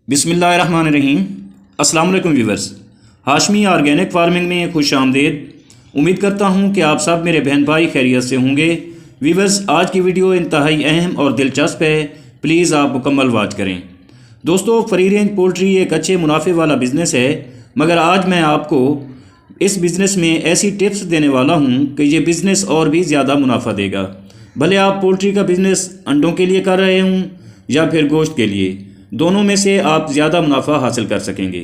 बिस्मिल्लाहिर्रहमानिर्रहीम। अस्सलाम वालेकुम व्यूवर्स, हाशमी ऑर्गेनिक फार्मिंग में खुश आमदीद। उम्मीद करता हूँ कि आप सब मेरे बहन भाई खैरियत से होंगे। व्यूवर्स, आज की वीडियो इंतहाई अहम और दिलचस्प है, प्लीज़ आप मुकम्मल वाच करें। दोस्तों, फ्री रेंज पोल्ट्री एक अच्छे मुनाफे वाला बिज़नेस है, मगर आज मैं आपको इस बिज़नेस में ऐसी टिप्स देने वाला हूँ कि ये बिज़नेस और भी ज़्यादा मुनाफा देगा। भले आप पोल्ट्री का बिज़नेस अंडों के लिए कर रहे हों या फिर गोश्त के लिए, दोनों में से आप ज़्यादा मुनाफा हासिल कर सकेंगे।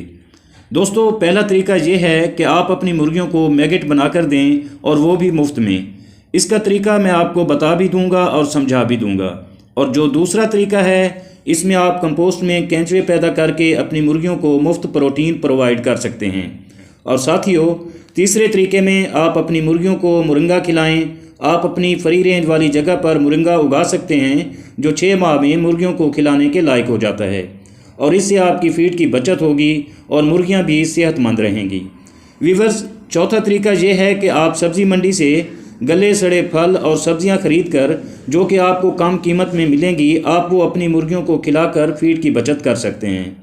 दोस्तों, पहला तरीका ये है कि आप अपनी मुर्गियों को मैगेट बनाकर दें, और वो भी मुफ्त में। इसका तरीका मैं आपको बता भी दूंगा और समझा भी दूंगा। और जो दूसरा तरीका है, इसमें आप कंपोस्ट में केंचुए पैदा करके अपनी मुर्गियों को मुफ्त प्रोटीन प्रोवाइड कर सकते हैं। और साथियों, तीसरे तरीके में आप अपनी मुर्गियों को मुरंगा खिलाएं। आप अपनी फ्री रेंज वाली जगह पर मुरंगा उगा सकते हैं, जो 6 माह में मुर्गियों को खिलाने के लायक हो जाता है, और इससे आपकी फीड की बचत होगी और मुर्गियां भी सेहतमंद रहेंगी। व्यूवर्स, चौथा तरीका यह है कि आप सब्ज़ी मंडी से गले सड़े फल और सब्जियां खरीद कर, जो कि आपको कम कीमत में मिलेंगी, आप वो अपनी मुर्गियों को खिलाकर फीड की बचत कर सकते हैं।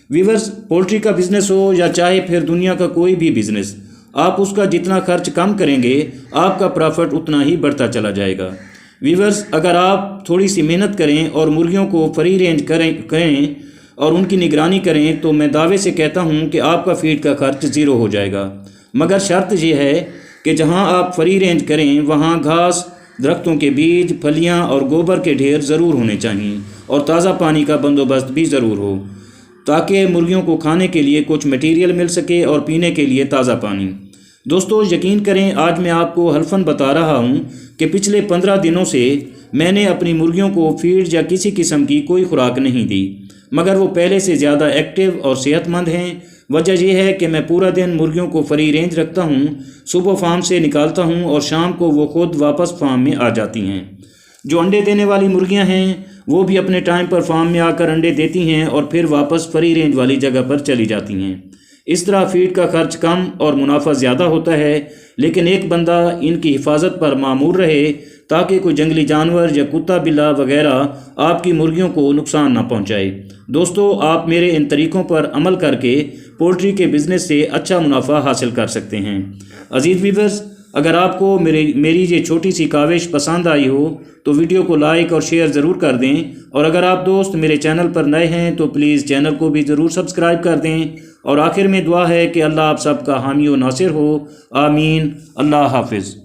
व्यूवर्स, पोल्ट्री का बिज़नेस हो या चाहे फिर दुनिया का कोई भी बिज़नेस, आप उसका जितना खर्च कम करेंगे, आपका प्रॉफिट उतना ही बढ़ता चला जाएगा। व्यूवर्स, अगर आप थोड़ी सी मेहनत करें और मुर्गियों को फ्री रेंज करें और उनकी निगरानी करें, तो मैं दावे से कहता हूं कि आपका फीड का खर्च ज़ीरो हो जाएगा। मगर शर्त यह है कि जहां आप फ्री रेंज करें, वहां घास, दरख्तों के बीज, फलियां और गोबर के ढेर ज़रूर होने चाहिए, और ताज़ा पानी का बंदोबस्त भी ज़रूर हो, ताकि मुर्गियों को खाने के लिए कुछ मटेरियल मिल सके और पीने के लिए ताज़ा पानी। दोस्तों, यकीन करें, आज मैं आपको हल्फन बता रहा हूं कि पिछले 15 दिनों से मैंने अपनी मुर्गियों को फीड या किसी किस्म की कोई खुराक नहीं दी, मगर वो पहले से ज़्यादा एक्टिव और सेहतमंद हैं। वजह यह है कि मैं पूरा दिन मुर्गियों को फ्री रेंज रखता हूं, सुबह फार्म से निकालता हूं और शाम को वो खुद वापस फार्म में आ जाती हैं। जो अंडे देने वाली मुर्गियां हैं, वो भी अपने टाइम पर फार्म में आकर अंडे देती हैं और फिर वापस फ्री रेंज वाली जगह पर चली जाती हैं। इस तरह फीड का खर्च कम और मुनाफा ज़्यादा होता है, लेकिन एक बंदा इनकी हिफाजत पर मामूर रहे, ताकि कोई जंगली जानवर या कुत्ता बिल्ला वगैरह आपकी मुर्गियों को नुकसान ना पहुंचाए। दोस्तों, आप मेरे इन तरीक़ों पर अमल करके पोल्ट्री के बिज़नेस से अच्छा मुनाफा हासिल कर सकते हैं। अजीज़ व्यूअर्स, अगर आपको मेरी ये छोटी सी काविश पसंद आई हो तो वीडियो को लाइक और शेयर ज़रूर कर दें, और अगर आप दोस्त मेरे चैनल पर नए हैं तो प्लीज़ चैनल को भी ज़रूर सब्सक्राइब कर दें। और आखिर में दुआ है कि अल्लाह आप सबका हामी व नासिर हो। आमीन। अल्लाह हाफिज़।